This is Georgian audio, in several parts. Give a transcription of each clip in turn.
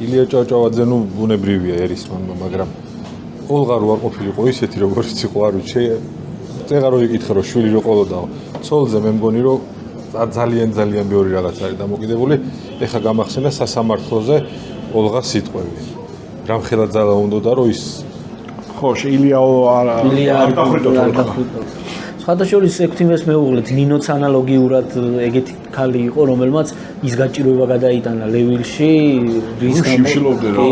ილია ჭავჭავაძე ნუ ბუნებრივია ერისმანმა, მაგრამ ოლღა რო არ ყოფილიყო ისეთი როგორც იყო, არ ვიცი, წეღა რო იკითხე რომ შვილი რო ყოლოდაო. ცოლზე მე მგონი რომ ძალიან ბევრი რაღაც არის დამოკიდებული. ეხა გამახსენა სასამართლოზე ოლღას სიტყვები. რამხელა ძალა უნდა რომ ის ხო, ილიაო არ დახრიტო. სხვადასხვის ექვთიმეს მეუღლეთ ნინოც ანალოგიურად ეგეთი ქალი იყო, რომელმაც ის გაჭირვება გადაიტანა ლევილში, რის გამო რა.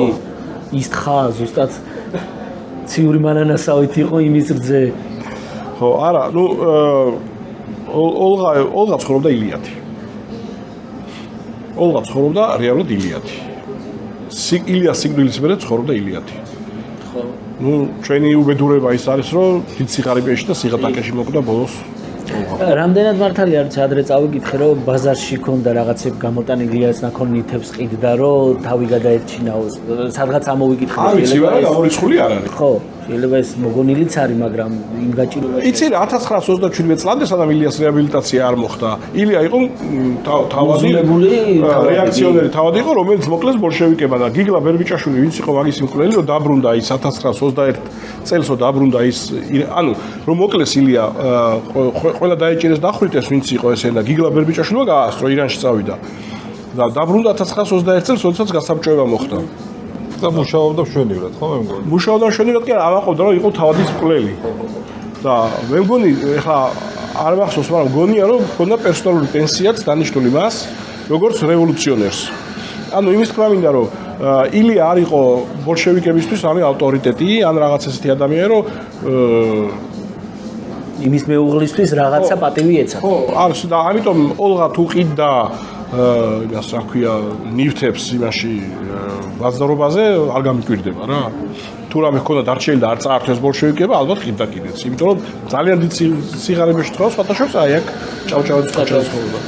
ის თხა ზუსტად ციური მანანასავით იყო იმის რძე. ხო, არა, ნუ ოლღა ცხოვრობდა ილიათი. ოლღა ცხოვრობდა რეალურად ილიათი. ილია სიკვდილის მერე ცხოვრობდა ილიათი. ხო. ნუ ჩვენი უბედურება ის არის, რომ დიდ სიღარიბეში და სიღატაკეში მოკვდა ბოლოს. რამდენად მართალი არის ადრე წავიკითხე, რომ ბაზარში ქონდა რაღაცები გამოტანილიას ნაქონითებს ყიდდა, რომ თავი გადაერჩინაო. სადღაც ამოვიკითხე. არ ვიცი, ვარა გამორიცხული არ არის. ხო, შეიძლება ეს მოგონილიც არის, მაგრამ იმ გაჭირვებაში. იცი რა 1927 წლამდე სანამ ილიას რეაბილიტაცია არ მოხდა. ილია იყო თავადი რეაქციონერი თავადი იყო, რომელიც მოკლეს ბოლშევიკებმა და გიგლა ბერბიჭაშვილი ვინც იყო მაგის მკვლელი, რომ დაბრუნდა ის 1921 წელს დაბრუნდა ის, ანუ რომ მოკლეს ილია ყველა დაეჭირეს დახვრიტეს ვინც იყო ესე და გიგლა ბერბიჭაშვილმა გაასწრო ირანში წავიდა. და დაბრუნდა 1921 წელს, როდესაც გასაბჭოება მოხდა. და მუშაობდა მშვენივრად, ხო მე მგონი. მუშაობდა მშვენივრად კი ამაყობდა რომ იყო თავადის მკვლელი. და მე მგონი ეხლა არ მახსოვს, მაგრამ მგონია რომ ქონდა პერსონალური პენსიაც დანიშნული მას როგორც რევოლუციონერს. ანუ იმის თქმა მინდა რომ ილია არ იყო ბოლშევიკებისთვის არის ავტორიტეტი, ან რაღაც ესეთი ადამიანი რომ იმის მეუღლისთვის რაღაცა პატივი ეცა. ხო, არის და ამიტომ ოლღა თუ ყიდდა იმას რა ქვია ნივთებს იმაში ბაზარობაზე არ გამიკვირდება რა. თუ რამე ჰქონდა დარჩენილი და არ წაართვეს ბოლშევიკებმა, ალბათ ყიდდა კიდეც. იმიტომ რომ ძალიან დიდ სიღარიბეში თხოვს, სხვათა შორის აი აქ ჭავჭავაძის ქუჩაზე ცხოვრობდა.